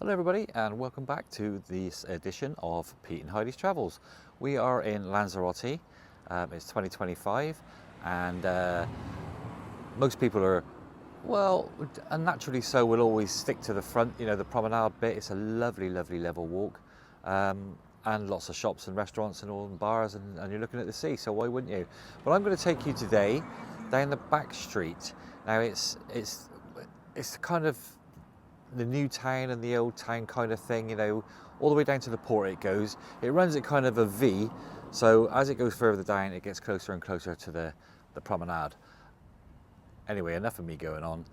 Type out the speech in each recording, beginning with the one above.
Hello everybody and welcome back to this edition of Pete and Heidi's Travels. We are in Lanzarote, it's 2025 and most people are, well, and naturally so, will always stick to the front, you know, the promenade bit. It's a lovely level walk and lots of shops and restaurants and all and bars and you're looking at the sea, so why wouldn't you? But I'm going to take you today down the back street. Now it's kind of the new town and the old town kind of thing, you know, all the way down to the port it goes. It runs at kind of a V, so as it goes further down, it gets closer and closer to the promenade. Anyway, enough of me going on.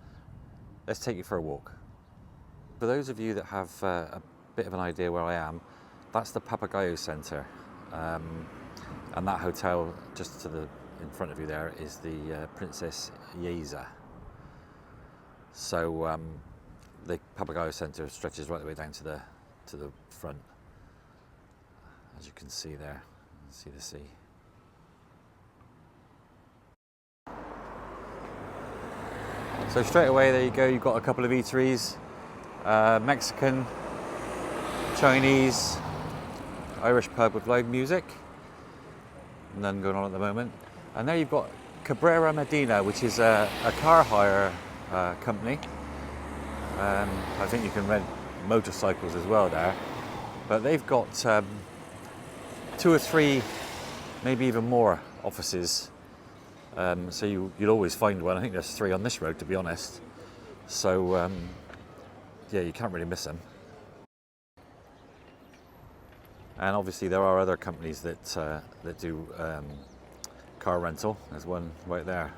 Let's take you for a walk. For those of you that have a bit of an idea where I am, that's the Papagayo Centre, and that hotel just in front of you there is the Princess Yeza. So the Papagayo Centre stretches right the way down to the front, as you can see there. See the sea. So straight away there you go, you've got a couple of eateries, Mexican, Chinese, Irish pub with live music, none going on at the moment. And there you've got Cabrera Medina, which is a car hire company. I think you can rent motorcycles as well there, but they've got 2 or 3, maybe even more offices. So you'll always find one. I think there's 3 on this road, to be honest. So yeah, you can't really miss them. And obviously there are other companies that do car rental. There's one right there,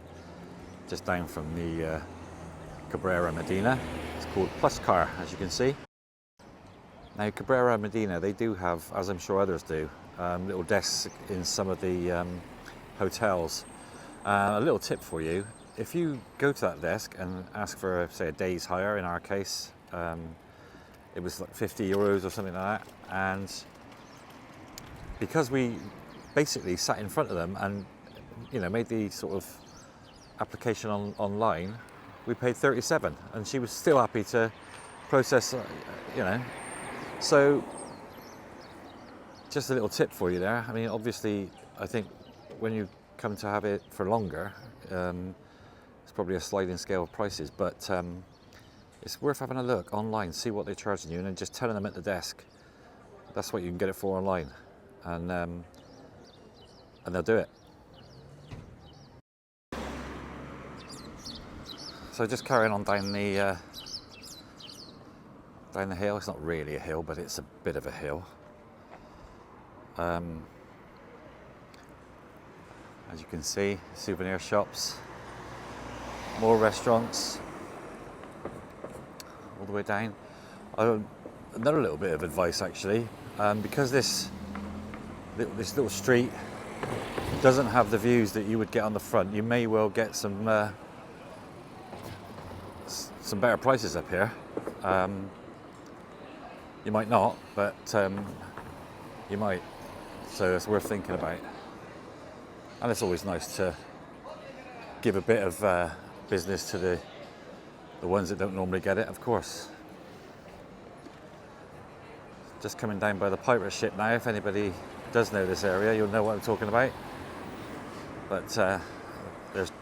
just down from the Cabrera Medina. It's called Plus Car, as you can see. Now Cabrera Medina, they do have, as I'm sure others do, little desks in some of the hotels. A little tip for you: if you go to that desk and ask for, say, a day's hire, in our case, it was like 50 euros or something like that, and because we basically sat in front of them and, you know, made the sort of application online, we paid 37, and she was still happy to process, you know. So just a little tip for you there. I mean, obviously, I think when you come to have it for longer, it's probably a sliding scale of prices, but it's worth having a look online, see what they're charging you, and then just telling them at the desk that's what you can get it for online, and they'll do it. So just carrying on down the hill. It's not really a hill, but it's a bit of a hill. As you can see, souvenir shops, more restaurants, all the way down. Another little bit of advice, actually, because this little street doesn't have the views that you would get on the front. You may well get some better prices up here. You might not, but you might. So it's worth thinking about. And it's always nice to give a bit of business to the ones that don't normally get it, of course. Just coming down by the pirate ship now. If anybody does know this area, you'll know what I'm talking about. But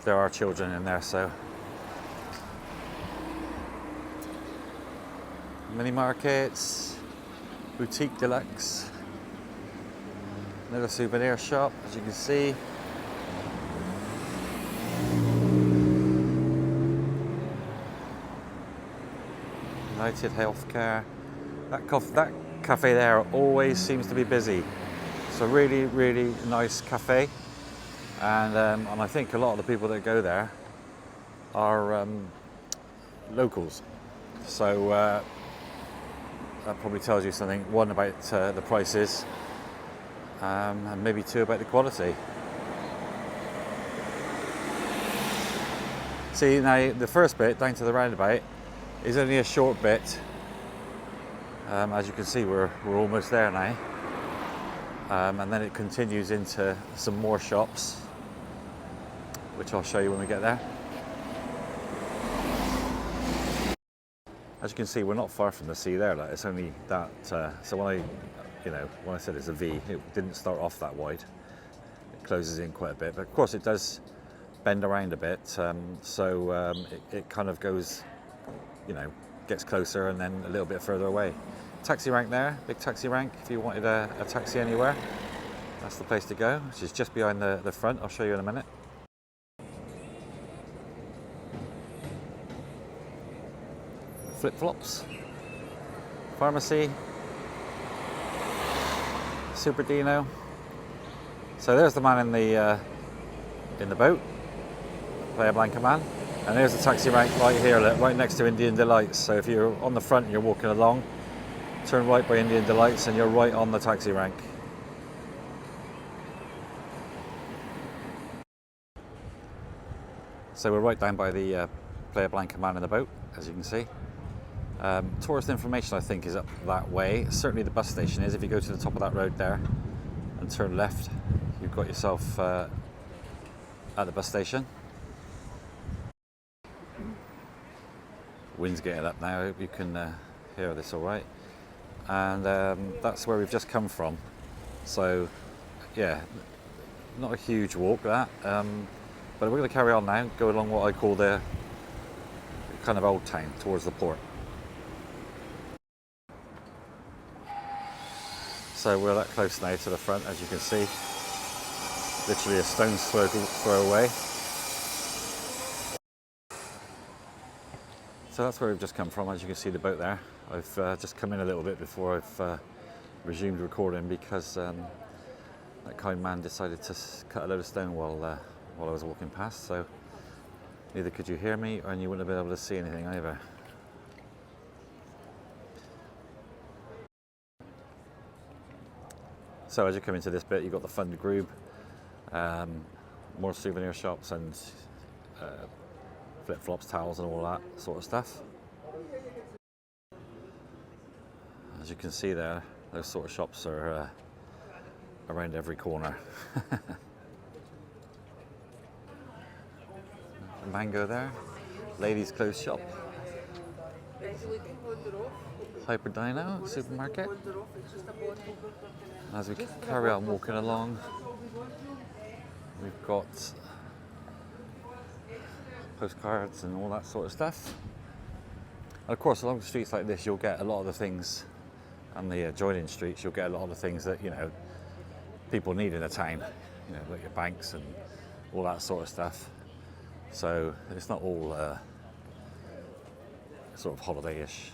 there are children in there, so. Mini markets, boutique deluxe, another souvenir shop, as you can see. United Healthcare. That cafe there always seems to be busy. It's a really nice cafe, and I think a lot of the people that go there are locals. So that probably tells you something. 1, about the prices, and maybe 2, about the quality. See, now the first bit down to the roundabout is only a short bit. As you can see, we're almost there now, and then it continues into some more shops, which I'll show you when we get there. As you can see, we're not far from the sea there. Like, it's only that. So when I said it's a V, it didn't start off that wide. It closes in quite a bit, but of course it does bend around a bit. It kind of goes, gets closer and then a little bit further away. Taxi rank there, big taxi rank. If you wanted a taxi anywhere, that's the place to go, which is just behind the front. I'll show you in a minute. Flip-flops, pharmacy, Super Dino. So there's the man in the boat, Playa Blanca man, and there's the taxi rank right here, right next to Indian Delights. So if you're on the front, you're walking along, turn right by Indian Delights, and you're right on the taxi rank. So we're right down by the Playa Blanca man in the boat, as you can see. Tourist information, I think, is up that way. Certainly the bus station is. If you go to the top of that road there and turn left, you've got yourself at the bus station. Wind's getting up now. I hope you can hear this all right. And that's where we've just come from. So, yeah, not a huge walk that. But we're going to carry on now, go along what I call the kind of old town towards the port. So we're that close now to the front, as you can see. Literally a stone's throw away. So that's where we've just come from. As you can see, the boat there. I've just come in a little bit before I've resumed recording because that kind man decided to cut a load of stone while I was walking past. So neither could you hear me, and you wouldn't have been able to see anything either. So as you come into this bit, you've got the Fund Group, more souvenir shops and flip-flops, towels and all that sort of stuff. As you can see there, those sort of shops are around every corner. Mango there, ladies' clothes shop, Hyper Dino supermarket. As we carry on walking along, we've got postcards and all that sort of stuff. And of course, along the streets like this, you'll get a lot of the things, and the adjoining streets, you'll get a lot of the things that people need in a town. Like your banks and all that sort of stuff. So it's not all sort of holiday-ish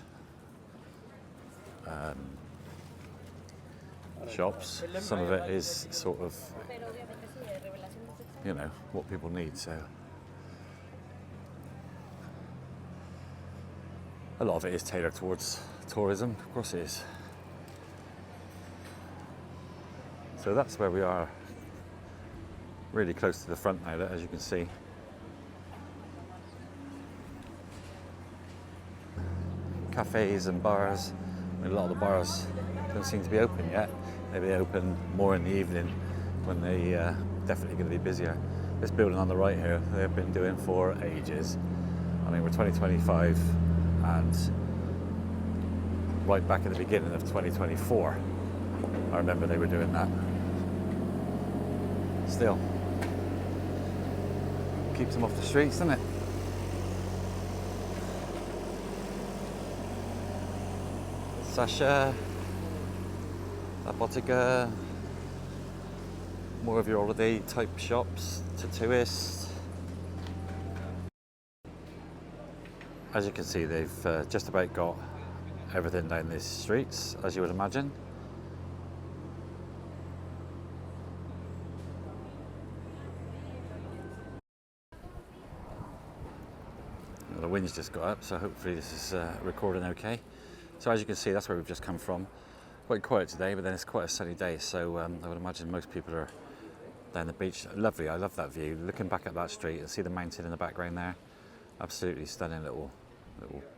shops. Some of it is sort of, what people need. So a lot of it is tailored towards tourism. Of course it is. So that's where we are, really close to the front now, as you can see. Cafes and bars. A lot of the bars don't seem to be open yet. Maybe they open more in the evening when they definitely going to be busier. This building on the right here, they've been doing for ages. I mean, we're 2025 and right back at the beginning of 2024, I remember they were doing that. Still, keeps them off the streets, doesn't it? Sasha, La Bottega, more of your holiday type shops, Tattooist. As you can see, they've just about got everything down these streets, as you would imagine. Well, the wind's just got up, so hopefully this is recording okay. So as you can see, that's where we've just come from. Quite quiet today, but then it's quite a sunny day, so I would imagine most people are down the beach. Lovely, I love that view. Looking back at that street and see the mountain in the background there. Absolutely stunning little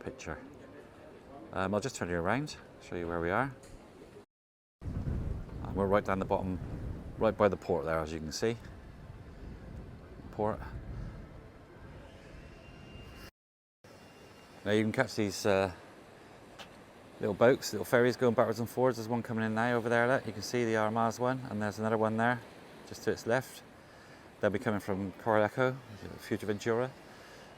picture. I'll just turn you around, show you where we are. And we're right down the bottom, right by the port there, as you can see. Port. Now you can catch these little boats, little ferries going backwards and forwards. There's one coming in now over there, look. You can see the Armaz one, and there's another one there, just to its left. They'll be coming from Coralejo, Fuerteventura.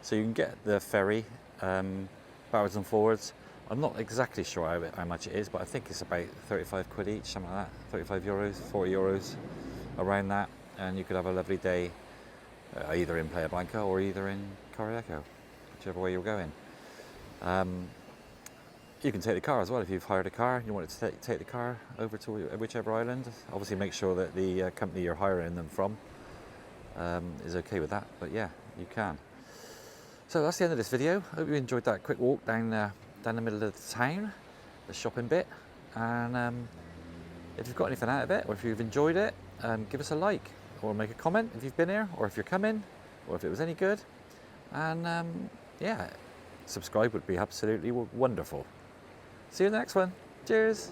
So you can get the ferry backwards and forwards. I'm not exactly sure how much it is, but I think it's about 35 quid each, something like that. 35 euros, 40 euros, around that. And you could have a lovely day either in Playa Blanca or either in Coralejo, whichever way you're going. You can take the car as well if you've hired a car and you want to take the car over to whichever island. Obviously make sure that the company you're hiring them from is okay with that, but yeah, you can. So that's the end of this video. Hope you enjoyed that quick walk down the middle of the town, the shopping bit. And if you've got anything out of it, or if you've enjoyed it, give us a like, or make a comment if you've been here, or if you're coming, or if it was any good. And yeah, subscribe would be absolutely wonderful. See you in the next one. Cheers.